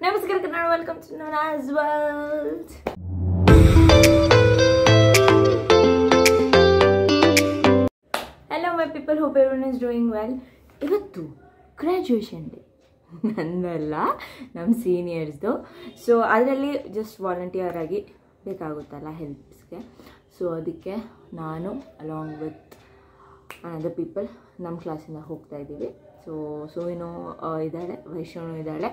Namaskar Kannada, welcome to Nona's World. Hello my people, hope everyone is doing well. Ivattu graduation day. ನಂದಲ್ಲ ನಮ್ಮ ಸೀನಿಯರ್ಸ್ದು. So ಅದರಲ್ಲಿ just volunteer ಆಗಿ ಬೇಕಾಗುತ್ತಲ್ಲ ಹೆಲ್ಪ್ಸ್ಗೆ. So ಅದಕ್ಕೆ ನಾನು along with another people ನಮ್ಮ ಕ್ಲಾಸಿಂದ ಹೋಗ್ತಾ ಇದ್ದೀವಿ. ಸೋವಿನೂ ಇದ್ದಾಳೆ, ವೈಷ್ಣವೂ ಇದ್ದಾಳೆ,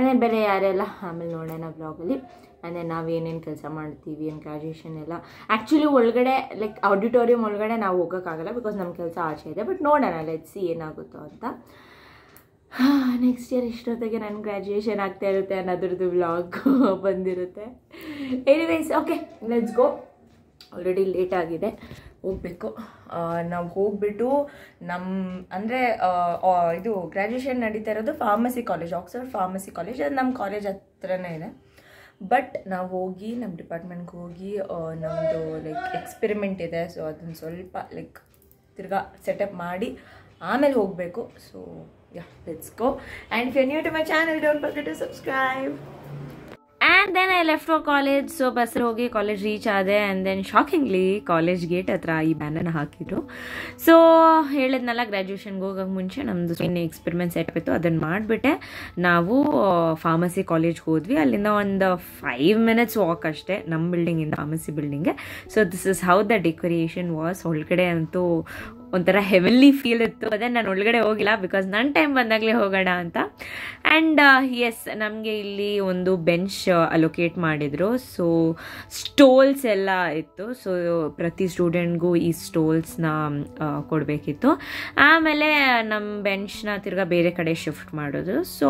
ಆ್ಯಂಡ್ ಬೇರೆ ಯಾರೆಲ್ಲ ಆಮೇಲೆ ನೋಡೋಣ ವ್ಲಾಗಲ್ಲಿ. ಆ್ಯಂಡ್ ನಾವೇನೇನು ಕೆಲಸ ಮಾಡ್ತೀವಿ ಆ್ಯಂಡ್ ಗ್ರ್ಯಾಜುಯೇಷನ್ ಎಲ್ಲ ಆ್ಯಕ್ಚುಲಿ ಒಳಗಡೆ ಲೈಕ್ ಆಡಿಟೋರಿಯಂ ಒಳಗಡೆ ನಾವು ಹೋಗೋಕ್ಕಾಗಲ್ಲ ಬಿಕಾಸ್ ನಮ್ಮ ಕೆಲಸ ಆಚೆ ಇದೆ. ಬಟ್ ನೋಡೋಣ ಲೆಟ್ಸ್ ಸಿ ಏನಾಗುತ್ತೋ ಅಂತ. ನೆಕ್ಸ್ಟ್ ಇಯರ್ ಇಷ್ಟೊತ್ತಿಗೆ ನನ್ನ ಗ್ರ್ಯಾಜುಯೇಷನ್ ಆಗ್ತಾ ಇರುತ್ತೆ ಅನ್ನೋದ್ರದ್ದು ವ್ಲಾಗ್ ಬಂದಿರುತ್ತೆ. Anyways okay let's go. Already late ಆಗಿದೆ, ಹೋಗಬೇಕು. ನಾವು ಹೋಗ್ಬಿಟ್ಟು ಅಂದರೆ ಇದು ಗ್ರ್ಯಾಜುಯೇಷನ್ ನಡೀತಾ ಇರೋದು pharmacy college, Oxford pharmacy college. ಅದು ನಮ್ಮ ಕಾಲೇಜ್ ಹತ್ರನೇ ಇದೆ. ಬಟ್ ನಾವು ಹೋಗಿ ನಮ್ಮ ಡಿಪಾರ್ಟ್ಮೆಂಟ್ಗೆ ಹೋಗಿ ನಮ್ಮದು ಲೈಕ್ ಎಕ್ಸ್ಪೆರಿಮೆಂಟ್ ಇದೆ. ಸೊ ಅದನ್ನು ಸ್ವಲ್ಪ ಲೈಕ್ ತಿರ್ಗಾ ಸೆಟಪ್ ಮಾಡಿ ಆಮೇಲೆ ಹೋಗಬೇಕು. So yeah, let's go. And if you're new to my channel, don't forget to subscribe. And then I left for college. So bus hogi college reach ade, and then shockingly college gate hatra ee banner na hakidru. So ಹೇಳಿದ್ನಲ್ಲ ಗ್ರ್ಯಾಜುಯೇಷನ್ಗೆ ಹೋಗೋಕೆ ಮುಂಚೆ ನಮ್ಮದು experiment set ಇತ್ತು, ಅದನ್ನು ಮಾಡಿಬಿಟ್ಟೆ ನಾವು pharmacy ಕಾಲೇಜ್ಗೆ ಹೋದ್ವಿ. ಅಲ್ಲಿಂದ ಒಂದು 5 minutes ವಾಕ್ ಅಷ್ಟೇ ನಮ್ಮ ಬಿಲ್ಡಿಂಗಿಂದ ಫಾರ್ಮಸಿ ಬಿಲ್ಡಿಂಗ್ಗೆ. So this is how the decoration was. ಒಳಗಡೆ ಅಂತೂ ಒಂಥರ ಹೆವೆನ್ಲಿ ಫೀಲ್ ಇತ್ತು. ಅದೇ ನಾನು ಒಳಗಡೆ ಹೋಗಿಲ್ಲ ಬಿಕಾಸ್ ನನ್ನ ಟೈಮ್ ಬಂದಾಗಲೇ ಹೋಗೋಣ ಅಂತ. ಆ್ಯಂಡ್ ಎಸ್, ನಮಗೆ ಇಲ್ಲಿ ಒಂದು ಬೆಂಚ್ ಅಲೋಕೇಟ್ ಮಾಡಿದರು. ಸೊ ಸ್ಟೋಲ್ಸ್ ಎಲ್ಲ ಇತ್ತು. ಸೊ ಪ್ರತಿ ಸ್ಟೂಡೆಂಟ್ಗೂ ಈ ಸ್ಟೋಲ್ಸ್ನ ಕೊಡಬೇಕಿತ್ತು. ಆಮೇಲೆ ನಮ್ಮ ಬೆಂಚ್ನ ತಿರ್ಗಾ ಬೇರೆ ಕಡೆ ಶಿಫ್ಟ್ ಮಾಡೋದು. ಸೊ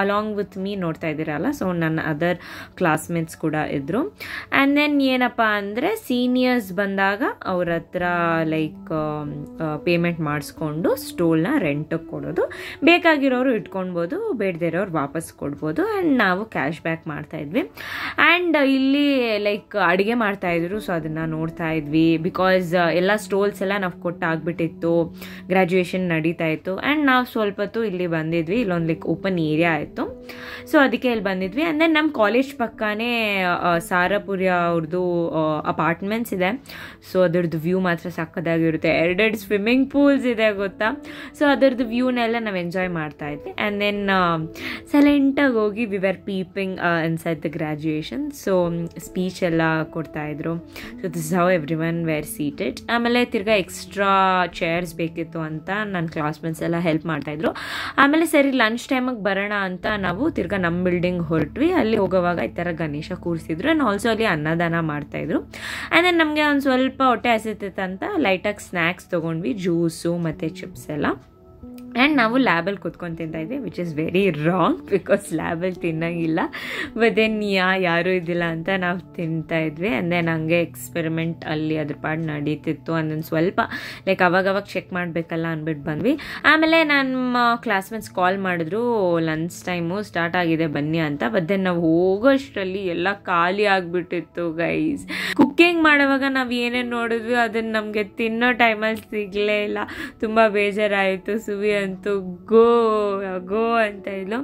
ಅಲಾಂಗ್ ವಿತ್ ಮೀ ನೋಡ್ತಾ ಇದ್ದೀರಲ್ಲ, ಸೊ ನನ್ನ ಅದರ್ ಕ್ಲಾಸ್ಮೇಟ್ಸ್ ಕೂಡ ಇದ್ದರು. ಆ್ಯಂಡ್ ದೆನ್ ಏನಪ್ಪ ಅಂದರೆ ಸೀನಿಯರ್ಸ್ ಬಂದಾಗ ಅವ್ರ ಹತ್ರ ಲೈಕ್ ಪೇಮೆಂಟ್ ಮಾಡಿಸ್ಕೊಂಡು ಸ್ಟೋಲ್ನ ರೆಂಟಿಗೆ ಕೊಡೋದು. ಬೇಕಾಗಿರೋರು ಇಟ್ಕೊಳ್ಬೋದು, ಬೇಡದಿರೋರು ವಾಪಸ್ ಕೊಡ್ಬೋದು. ಆ್ಯಂಡ್ ನಾವು ಕ್ಯಾಶ್ ಬ್ಯಾಕ್ ಮಾಡ್ತಾಯಿದ್ವಿ. ಆ್ಯಂಡ್ ಇಲ್ಲಿ ಲೈಕ್ ಅಡುಗೆ ಮಾಡ್ತಾಯಿದ್ರು. ಸೊ ಅದನ್ನು ನೋಡ್ತಾ ಇದ್ವಿ ಬಿಕಾಸ್ ಎಲ್ಲ ಸ್ಟೋಲ್ಸ್ ಎಲ್ಲ ನಾವು ಕೊಟ್ಟಾಗ್ಬಿಟ್ಟಿತ್ತು, ಗ್ರ್ಯಾಜುಯೇಷನ್ ನಡೀತಾ ಇತ್ತು. ಆ್ಯಂಡ್ ನಾವು ಸ್ವಲ್ಪ ಹೊತ್ತು ಇಲ್ಲಿ ಬಂದಿದ್ವಿ. ಇಲ್ಲೊಂದು ಲೈಕ್ ಓಪನ್ ಏರಿಯಾ ಆಯಿತು. ಸೊ ಅದಕ್ಕೆ ಇಲ್ಲಿ ಬಂದಿದ್ವಿ. ಆ್ಯಂಡ್ ದೆನ್ ನಮ್ಮ ಕಾಲೇಜ್ ಪಕ್ಕನೇ ಸಾರಪುರಿ ಅವ್ರದ್ದು ಅಪಾರ್ಟ್ಮೆಂಟ್ಸ್ ಇದೆ. ಸೊ ಅದರದ್ದು ವ್ಯೂ ಮಾತ್ರ ಸಕ್ಕದಾಗಿರುತ್ತೆ. ಎರಡೆರಡು ಸ್ವಿಮ್ಮಿಂಗ್ ಪೂಲ್ಸ್ ಇದೆ ಗೊತ್ತಾ. ಸೊ ಅದರದ್ದು ವ್ಯೂನೆಲ್ಲ ನಾವು ಎಂಜಾಯ್ ಮಾಡ್ತಾ ಇದ್ವಿ. ಆ್ಯಂಡ್ ದೆನ್ ಸೈಲೆಂಟಾಗಿ ಹೋಗಿ we were peeping inside the graduation. So speech ಎಲ್ಲ ಕೊಡ್ತಾಯಿದ್ರು. So this how everyone were seated. ಆಮೇಲೆ ತಿರ್ಗಾ ಎಕ್ಸ್ಟ್ರಾ ಚೇರ್ಸ್ ಬೇಕಿತ್ತು ಅಂತ ನನ್ನ ಕ್ಲಾಸ್ಮೇಟ್ಸ್ ಎಲ್ಲ ಹೆಲ್ಪ್ ಮಾಡ್ತಾಯಿದ್ರು. ಆಮೇಲೆ ಸರಿ ಲಂಚ್ ಟೈಮಿಗೆ ಬರೋಣ ಅಂತ ನಾವು ತಿರ್ಗಾ ನಮ್ಮ ಬಿಲ್ಡಿಂಗ್ ಹೊರಟ್ವಿ. ಅಲ್ಲಿ ಹೋಗೋವಾಗ ಈ ಥರ ಗಣೇಶ ಕೂರಿಸಿದ್ರು. ಆ್ಯಂಡ್ ಆಲ್ಸೋ ಅಲ್ಲಿ ಅನ್ನದಾನ ಮಾಡ್ತಾಯಿದ್ರು. ಆ್ಯಂಡ್ ದೆನ್ ನಮಗೆ ಒಂದು ಸ್ವಲ್ಪ ಹೊಟ್ಟೆ ಹಸಿತಿತ್ತಂತ ಲೈಟಾಗಿ ಸ್ನ್ಯಾಕ್ಸ್ ತೊಗೊಂಡ್ವಿ, ಜ್ಯೂಸು ಮತ್ತು ಚಿಪ್ಸ್ ಎಲ್ಲ. ಆ್ಯಂಡ್ ನಾವು ಲ್ಯಾಬಲ್ಲಿ ಕೂತ್ಕೊಂಡು ತಿಂತಾಯಿದ್ವಿ, which is very wrong because ಲ್ಯಾಬಲ್ಲಿ ತಿನ್ನೋಂಗಿಲ್ಲ. ಬಟ್ ದೆನ್ ಯಾರೂ ಇದ್ದಿಲ್ಲ ಅಂತ ನಾವು ತಿಂತಾಯಿದ್ವಿ. ಆ್ಯಂಡ್ ದೆನ್ ಹಂಗೆ ಎಕ್ಸ್ಪೆರಿಮೆಂಟ್ ಅಲ್ಲಿ ಅದ್ರ ಪಾಡು ನಡೀತಿತ್ತು. ಅಂದೊಂದು ಸ್ವಲ್ಪ ಲೈಕ್ ಅವಾಗವಾಗ ಚೆಕ್ ಮಾಡಬೇಕಲ್ಲ ಅಂದ್ಬಿಟ್ಟು ಬಂದ್ವಿ. ಆಮೇಲೆ ನಮ್ಮ ಕ್ಲಾಸ್ಮೇಟ್ಸ್ ಕಾಲ್ ಮಾಡಿದ್ರು, ಲಂಚ್ ಟೈಮು ಸ್ಟಾರ್ಟ್ ಆಗಿದೆ ಬನ್ನಿ ಅಂತ. ಬಟ್ ದೆನ್ ನಾವು ಹೋಗೋಷ್ಟರಲ್ಲಿ ಎಲ್ಲ ಖಾಲಿ ಆಗಿಬಿಟ್ಟಿತ್ತು ಗೈಸ್. ಕುಕ್ಕಿಂಗ್ ಮಾಡೋವಾಗ ನಾವು ಏನೇನು ನೋಡಿದ್ವಿ ಅದನ್ನು ನಮಗೆ ತಿನ್ನೋ ಟೈಮಲ್ಲಿ ಸಿಗಲೇ ಇಲ್ಲ. ತುಂಬ ಬೇಜಾರಾಯಿತು. ಸುವಿ ಅಂತೂ ಗೋ ಅಂತ ಇದ್ಲು.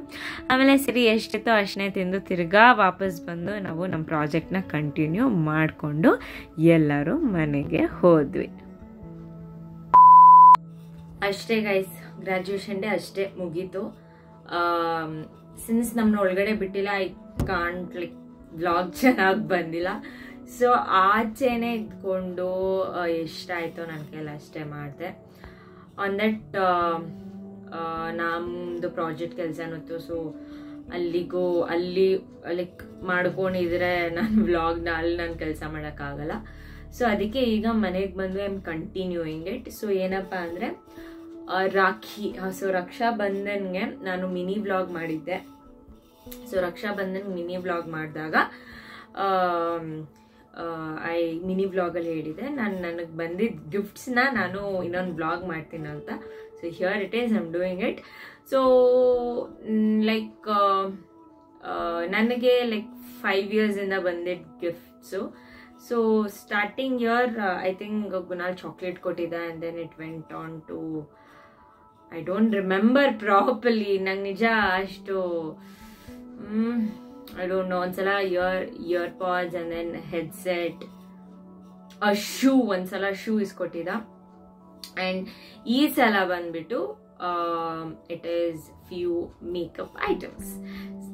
ಆಮೇಲೆ ಸರಿ ಎಷ್ಟಿತ್ತು ಅಷ್ಟೇ ತಿಂದು ತಿರ್ಗಾ ವಾಪಸ್ ಬಂದು ನಾವು ನಮ್ಮ ಪ್ರಾಜೆಕ್ಟ್ನ ಕಂಟಿನ್ಯೂ ಮಾಡಿಕೊಂಡು ಎಲ್ಲರೂ ಮನೆಗೆ ಹೋದ್ವಿ. ಅಷ್ಟೇ ಗೈಸ್, ಗ್ರ್ಯಾಜುಯೇಷನ್ ಡೇ ಅಷ್ಟೇ ಮುಗೀತು. ಸಿನ್ಸ್ ನಮ್ಮನ್ನ ಒಳಗಡೆ ಬಿಟ್ಟಿಲ್ಲ, ಐ ಕಾಂಟ್ ಲೈಕ್ ವ್ಲಾಗ್ ಚೆನ್ನಾಗಿ ಬಂದಿಲ್ಲ. ಸೊ ಆಚೆನೇ ಇದ್ಕೊಂಡು ಎಷ್ಟಾಯಿತೋ ನನ್ನ ಕೈಲಿ ಅಷ್ಟೇ ಮಾಡಿದೆ. ಆನ್ ದಟ್ ನಮ್ಮದು ಪ್ರಾಜೆಕ್ಟ್ ಕೆಲಸನಿತ್ತು. ಸೊ ಅಲ್ಲಿ ಲೈಕ್ ಮಾಡ್ಕೊಂಡಿದ್ರೆ ನನ್ನ ವ್ಲಾಗ್ನ ಅಲ್ಲಿ ನಾನು ಕೆಲಸ ಮಾಡೋಕ್ಕಾಗಲ್ಲ. ಸೊ ಅದಕ್ಕೆ ಈಗ ಮನೆಗೆ ಬಂದು I am continuing it. So ಏನಪ್ಪ ಅಂದರೆ ರಾಖಿ, ಸೊ ರಕ್ಷಾ ಬಂಧನ್ಗೆ ನಾನು ಮಿನಿ ವ್ಲಾಗ್ ಮಾಡಿದ್ದೆ. So Raksha Bandhan mini vlog ಮಾಡಿದಾಗ ಮಿನಿ ವ್ಲಾಗಲ್ಲಿ ಹೇಳಿದೆ ನನಗೆ ಬಂದಿದ್ದ ಗಿಫ್ಟ್ಸ್ನ ನಾನು ಇನ್ನೊಂದು ವ್ಲಾಗ್ ಮಾಡ್ತೀನಿ ಅಂತ. So here it is, I am doing it. So like ನನಗೆ ಲೈಕ್ 5 yearsಯಿಂದ ಬಂದಿದ್ದ gifts. So starting year I think Kunal chocolate ಕೊಟ್ಟಿದ್ದ. And then it went on to I don't remember properly. ನಂಗೆ ನಿಜ ಅಷ್ಟು ಐ ಡೋಂಟ್ ನೋ, ಒಂದ್ಸಲ ear pods and then headset, shoe, ಒಂದ್ಸಲ shoe ಇಸ್ಕೊಟ್ಟಿದ್ದ. ಅಂಡ್ ಈ ಸಲ ಬಂದ್ಬಿಟ್ಟು it is few makeup items.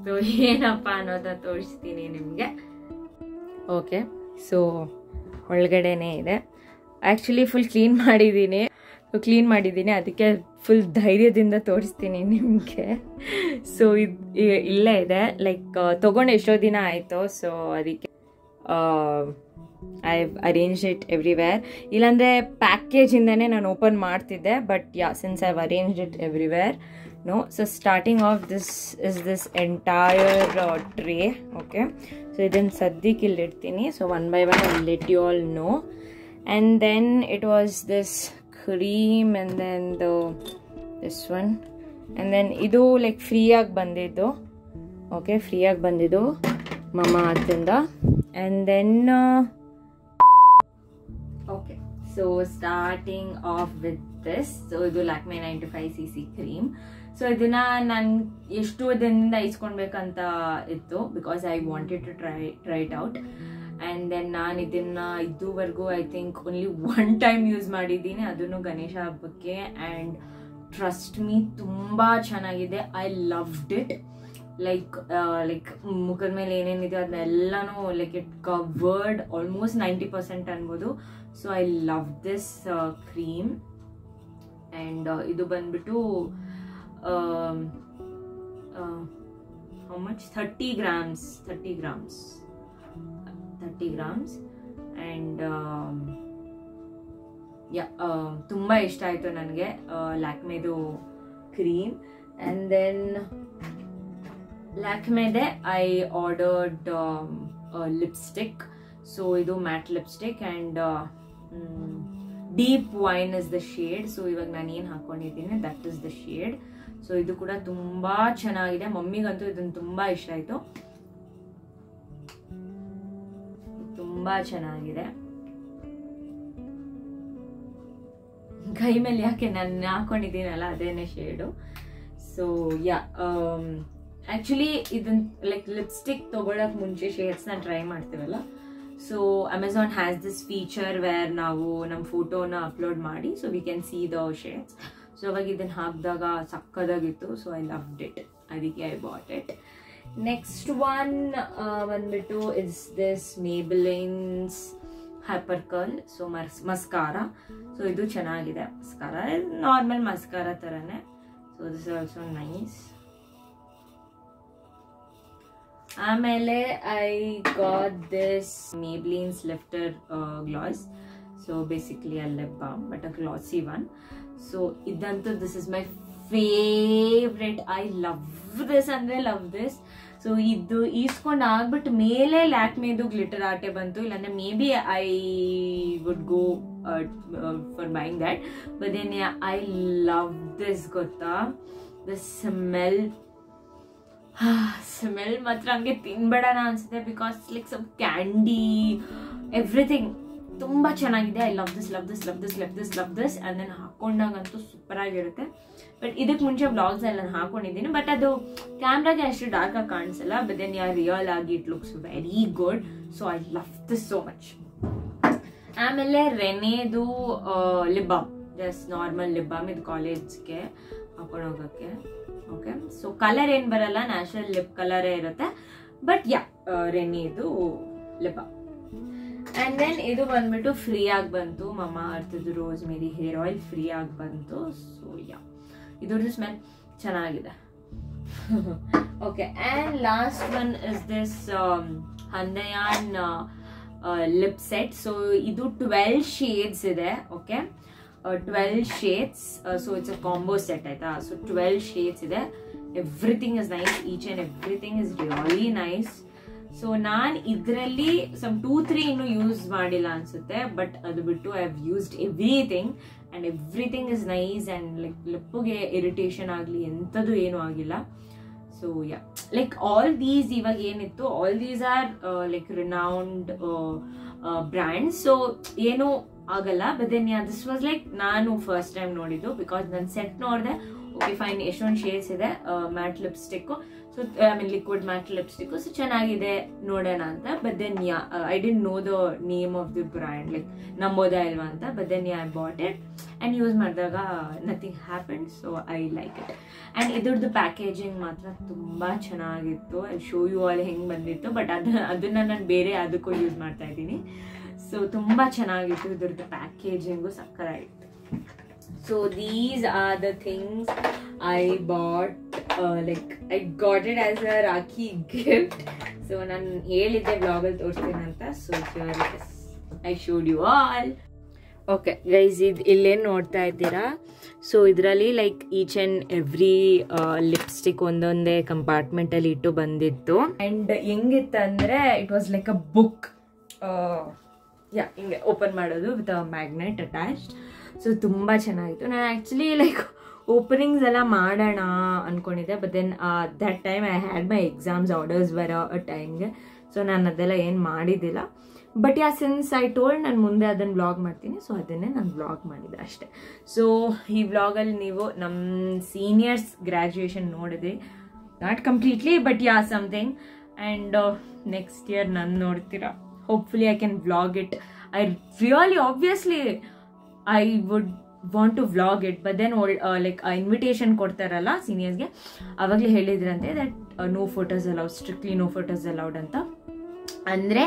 So ಏನಪ್ಪ ಅನ್ನೋದನ್ನ ತೋರಿಸ್ತೀನಿ ನಿಮಗೆ. ಓಕೆ, ಸೊ ಒಳಗಡೆನೇ ಇದೆ. ಆ್ಯಕ್ಚುಲಿ ಫುಲ್ ಕ್ಲೀನ್ ಮಾಡಿದ್ದೀನಿ, ಅದಕ್ಕೆ ಫುಲ್ ಧೈರ್ಯದಿಂದ ತೋರಿಸ್ತೀನಿ ನಿಮಗೆ. ಸೊ ಇಲ್ಲೇ ಇದೆ, ಲೈಕ್ ತೊಗೊಂಡು ಎಷ್ಟೋ ದಿನ ಆಯಿತು. ಸೊ ಅದಕ್ಕೆ ಐ ಅರೇಂಜ್ ಇಟ್ ಎವ್ರಿವೇರ್. ಇಲ್ಲಾಂದರೆ ಪ್ಯಾಕೇಜಿಂದನೇ ನಾನು ಓಪನ್ ಮಾಡ್ತಿದ್ದೆ, but since I arranged it everywhere, no. So starting of this entire tray. Okay, so ಇದನ್ನು ಸದ್ಯಕ್ಕೆ ಇಲ್ಲಿಡ್ತೀನಿ. So one by one I let you all know. And then it was this cream, and then this one, and then idu like free ಆಗಿ ಬಂದಿದ್ದು. Okay, free ಆಗಿ ಬಂದಿದ್ದು Mamaearth ಇಂದ. And then okay, so starting off with this. So idu Lakme 95cc cream. So ಇದನ್ನ ನಾನು ಎಷ್ಟು ದಿನದಿಂದ ಇಸ್ಕೊಳ್ಬೇಕಂತ ಇತ್ತು, because I wanted to try it out. And then ನಾನು ಇದನ್ನ ಇದುವರೆಗೂ I think only one time use ಮಾಡಿದ್ದೀನಿ, ಅದನ್ನು ಗಣೇಶ ಹಬ್ಬಕ್ಕೆ. ಆ್ಯಂಡ್ ಟ್ರಸ್ಟ್ ಮೀ, ತುಂಬ ಚೆನ್ನಾಗಿದೆ. I loved it. ಲೈಕ್ ಮುಖದ ಮೇಲೆ ಏನೇನಿದೆ ಅದನ್ನೆಲ್ಲನೂ ಲೈಕ್ ಇಟ್ ಕವರ್ಡ್ ಆಲ್ಮೋಸ್ಟ್ 90% ಅನ್ಬೋದು. So I love this cream. And ಇದು ಬಂದ್ಬಿಟ್ಟು how much? 30 grams. And ತುಂಬ ಇಷ್ಟ ಆಯಿತು ನನಗೆ ಲ್ಯಾಕ್ಮೆದು ಕ್ರೀಮ್. ಆ್ಯಂಡ್ ದೆನ್ ಲ್ಯಾಕ್ಮೆದೆ ಐ ಆರ್ಡರ್ಡ್ ಲಿಪ್ಸ್ಟಿಕ್. ಸೊ ಇದು matte lipstick and deep wine is the shade. So ಇವಾಗ ನಾನು ಏನು ಹಾಕೊಂಡಿದ್ದೀನಿ that is the shade. So ಇದು ಕೂಡ ತುಂಬ ಚೆನ್ನಾಗಿದೆ. ಮಮ್ಮಿಗಂತೂ ಇದನ್ನು ತುಂಬ ಇಷ್ಟ ಆಯಿತು, ತುಂಬ ಚೆನ್ನಾಗಿದೆ. ಕೈ ಮೇಲೆ ಯಾಕೆ ನಾನು ಹಾಕೊಂಡಿದ್ದೀನಲ್ಲ ಅದೇನೇ ಶೇಡು. ಸೊ ಆ್ಯಕ್ಚುಲಿ ಇದನ್ನ ಲೈಕ್ ಲಿಪ್ಸ್ಟಿಕ್ ತೊಗೊಳಕ್ಕೆ ಮುಂಚೆ ಶೇಡ್ಸ್ನ ಟ್ರೈ ಮಾಡ್ತೀವಲ್ಲ. So Amazon has this feature where ನಾವು ನಮ್ಮ ಫೋಟೋನ ಅಪ್ಲೋಡ್ ಮಾಡಿ so we can see the shades. So ಅವಾಗ ಇದನ್ನು ಹಾಕಿದಾಗ ಸಕ್ಕದಾಗಿತ್ತು. ಸೊ ಐ ಲವ್ಡ್ ಇಟ್, ಅದಕ್ಕೆ I bought it. Next one ಬಂದ್ಬಿಟ್ಟು is this Maybelline's hyper curl. So mascara. So ಇದು ಚೆನ್ನಾಗಿದೆ. ಮಸ್ಕಾರ ನಾರ್ಮಲ್ ಮಸ್ಕಾರ ಥರನೇ. So this is also nice. ಆಮೇಲೆ I got this Maybelline's lifter gloss. So basically a lip balm but a glossy one. So ಇದಂತೂ this is my favourite. I love this ಅಂದರೆ love this. So ಇದು ಈಸ್ಕೊಂಡು ಆಗ್ಬಿಟ್ಟು ಮೇಲೆ ಲ್ಯಾಕ್ಮೆದು glitter ಆರ್ಟೆ ಬಂತು, ಇಲ್ಲಾಂದ್ರೆ maybe I would go for buying that. But then I love this. ಗೊತ್ತಾ, ದ ಸ್ಮೆಲ್ ಮಾತ್ರ ಹಂಗೆ ತಿನ್ಬೇಡಣ ಅನ್ಸುತ್ತೆ, because like some candy everything ತುಂಬ ಚೆನ್ನಾಗಿದೆ. I love this. And then ಹಾಕೊಂಡಾಗಂತೂ ಸೂಪರ್ ಆಗಿರುತ್ತೆ. ಬಟ್ ಇದಕ್ಕೆ ಮುಂಚೆ ಬ್ಲಾಗ್ಸ್ ಎಲ್ಲ ನಾನು ಹಾಕೊಂಡಿದ್ದೀನಿ, ಬಟ್ ಅದು ಕ್ಯಾಮ್ರಾಗೆ ಅಷ್ಟು ಡಾರ್ಕ್ ಆಗಿ ಕಾಣಿಸಲ್ಲ. ಬಟ್ ದೆನ್ ರಿಯಲ್ ಆಗಿ it looks very good. So I love this so much. ಆಮೇಲೆ ರೆನೆದು lip balm, just normal lip balm. ಇದು ಕಾಲೇಜ್ಗೆ ಹಾಕೊಂಡು ಹೋಗೋಕ್ಕೆ. ಓಕೆ, ಸೊ ಕಲರ್ ಏನು ಬರಲ್ಲ, ನ್ಯಾಚುರಲ್ ಲಿಪ್ ಕಲರೇ ಇರುತ್ತೆ. ಬಟ್ ರೆನೆದು ಲಿಪ್ ಬಾಮ್. ಆ್ಯಂಡ್ ದೆನ್ ಇದು ಬಂದ್ಬಿಟ್ಟು ಫ್ರೀ ಆಗಿ ಬಂತು. ಮಮಾಅರ್ಥದ್ದು rosemary hair oil free ಆಗಿ ಬಂತು. ಸೊ ಇದ್ರದ್ದು ಸ್ಮೆಲ್ ಚೆನ್ನಾಗಿದೆ. Okay, and last one is this ಹಂದಯಾನ್ ಲಿಪ್ ಸೆಟ್. ಸೊ ಇದು 12 ಶೇಡ್ಸ್ ಇದೆ. Okay, 12 shades. So it's a combo set ಆಯ್ತಾ. ಸೊ 12 ಶೇಡ್ಸ್ ಇದೆ. Everything is nice. Each and everything is really nice. So ನಾನು ಇದರಲ್ಲಿ some 2-3 ಇನ್ನೂ use ಮಾಡಿಲ್ಲ ಅನ್ಸುತ್ತೆ, ಬಟ್ ಅದು ಬಿಟ್ಟು I have used everything and everything is nice. And like ಲಿಪ್ಪಿಗೆ ಇರಿಟೇಷನ್ ಆಗಲಿ ಎಂಥದ್ದು ಏನೂ ಆಗಿಲ್ಲ. ಸೊ ಲೈಕ್ ಆಲ್ ದೀಸ್ ಇವಾಗ ಏನಿತ್ತು, all these are like renowned brands. So ಏನೂ ಆಗಲ್ಲ. But then this was like ನಾನು ಫಸ್ಟ್ ಟೈಮ್ ನೋಡಿದ್ದು, ಬಿಕಾಸ್ ನನ್ನ ಸೆಟ್ ನೋಡಿದೆ. ಓಕೆ ಫೈನ್, ಎಷ್ಟೊಂದು ಶೇಡ್ಸ್ ಇದೆ matte lipstick. So I mean liquid matte lipstick. So ಚೆನ್ನಾಗಿದೆ ನೋಡೋಣ ಅಂತ. But then I didn't know the name of the brand, like ನಂಬೋದಾ ಇಲ್ವಾ ಅಂತ. But then I bought it and use ಮಾಡಿದಾಗ nothing happen. So I like it. And ಇದ್ರದ್ದು packaging ಮಾತ್ರ ತುಂಬ ಚೆನ್ನಾಗಿತ್ತು. ಐ ಶೋ ಯು ಆಲ್ ಹೆಂಗೆ ಬಂದಿತ್ತು. ಬಟ್ ಅದನ್ನು ನಾನು ಬೇರೆ ಅದಕ್ಕೂ ಯೂಸ್ ಮಾಡ್ತಾ ಇದ್ದೀನಿ. ಸೊ ತುಂಬ ಚೆನ್ನಾಗಿತ್ತು ಇದ್ರದ್ದು packaging, ಸಕ್ಕತ್ತಾಗಿತ್ತು. So these are the things I bought, like I got it as a Rakhi gift. So ನಾನು ಹೇಳಿದ್ದೆ ಬ್ಲಾಗಲ್ಲಿ ತೋರಿಸ್ತೀನಿ ಅಂತ. So here it is. I showed you all. Okay guys, ಇಲ್ಲೇನು ನೋಡ್ತಾ ಇದ್ದೀರಾ? ಸೊ ಇದರಲ್ಲಿ like each and every lipstick ಒಂದೊಂದೇ ಕಂಪಾರ್ಟ್ಮೆಂಟಲ್ಲಿ ಇಟ್ಟು ಬಂದಿತ್ತು. ಆ್ಯಂಡ್ ಹೆಂಗಿತ್ತಂದರೆ it was like a book. ಹಿಂಗೆ ಓಪನ್ ಮಾಡೋದು with a magnet attached. So ತುಂಬ ಚೆನ್ನಾಗಿತ್ತು. ನಾನು ಆ್ಯಕ್ಚುಲಿ ಲೈಕ್ ಓಪನಿಂಗ್ಸ್ ಎಲ್ಲ ಮಾಡೋಣ ಅಂದ್ಕೊಂಡಿದ್ದೆ. But then that time I had my exams orders ಬರೋ ಟೈಮ್ಗೆ. ಸೊ ನಾನು ಅದೆಲ್ಲ ಏನು ಮಾಡಿದ್ದಿಲ್ಲ. ಬಟ್ ಸಿನ್ಸ್ ಐ ಟೋಲ್ಡ್ ನಾನು ಮುಂದೆ ಅದನ್ನು ವ್ಲಾಗ್ ಮಾಡ್ತೀನಿ. ಸೊ ಅದನ್ನೇ ನಾನು ವ್ಲಾಗ್ ಮಾಡಿದೆ ಅಷ್ಟೆ. ಸೊ ಈ ವ್ಲಾಗಲ್ಲಿ ನೀವು ನಮ್ಮ ಸೀನಿಯರ್ಸ್ ಗ್ರ್ಯಾಜುಯೇಷನ್ ನೋಡಿದ್ರಿ. Not completely but something. And next year ನಾನು ನೋಡ್ತೀರಾ. Hopefully I can vlog it. I really obviously I would want to vlog it, but then like invitation ಕೊಡ್ತಾರಲ್ಲ ಸೀನಿಯರ್ಸ್ಗೆ, ಅವಾಗಲೇ ಹೇಳಿದ್ರಂತೆ that no photos allowed, strictly no photos allowed ಅಂತ. ಅಂದರೆ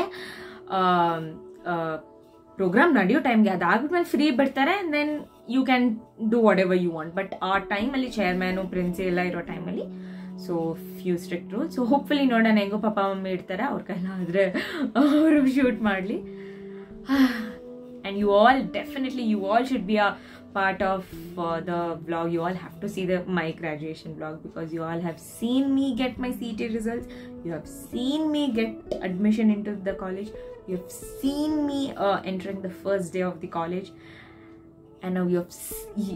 program ನಡೆಯೋ ಟೈಮ್ಗೆ ಅದಾದ್ಮೇಲೆ ಫ್ರೀ ಬಿಡ್ತಾರೆ. Then you can do whatever you want. But ಆ ಟೈಮಲ್ಲಿ ಚೇರ್ಮ್ಯಾನು ಪ್ರಿನ್ಸಿ ಎಲ್ಲ ಇರೋ ಟೈಮಲ್ಲಿ so few strict rules. So hopefully ನೋಡೋಣ, ಹೆಂಗೋ ಪಾಪ ಮಮ್ಮಿ ಇರ್ತಾರೆ, ಅವ್ರ ಕೈಲಾದರೆ ಅವರು ಶೂಟ್ ಮಾಡಲಿ. And you all definitely, you all should be a part of the vlog. You all have to see my graduation vlog, because you all have seen me get my CET results. You have seen me get admission into the college. You have seen me entering the first day of the college. And now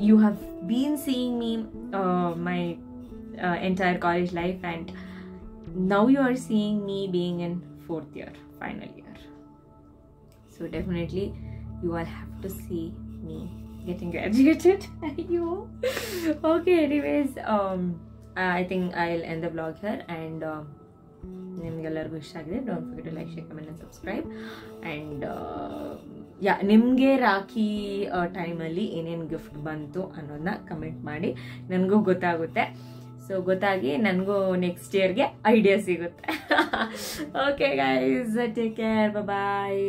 you have been seeing me my entire college life. And now you are seeing me being in 4th year, final year. So definitely you all have to see me getting graduated. Okay, anyways, I think I'll end the vlog here. And ನಿಮ್ಗೆಲ್ಲರಿಗೂ ಇಷ್ಟ ಆಗಿದೆ, don't forget to like, share, comment and subscribe. And ನಿಮಗೆ ರಾಖಿ ಟೈಮಲ್ಲಿ ಏನೇನು gift ಬಂತು ಅನ್ನೋದನ್ನ comment ಮಾಡಿ, ನನಗೂ ಗೊತ್ತಾಗುತ್ತೆ. ಸೊ ಗೊತ್ತಾಗಿ ನನಗೂ ನೆಕ್ಸ್ಟ್ ಇಯರ್ಗೆ ಐಡಿಯಾ ಸಿಗುತ್ತೆ. ಓಕೆ ಗೈಸ್, ಟೇಕ್ ಕೇರ್, ಬಾಯ್.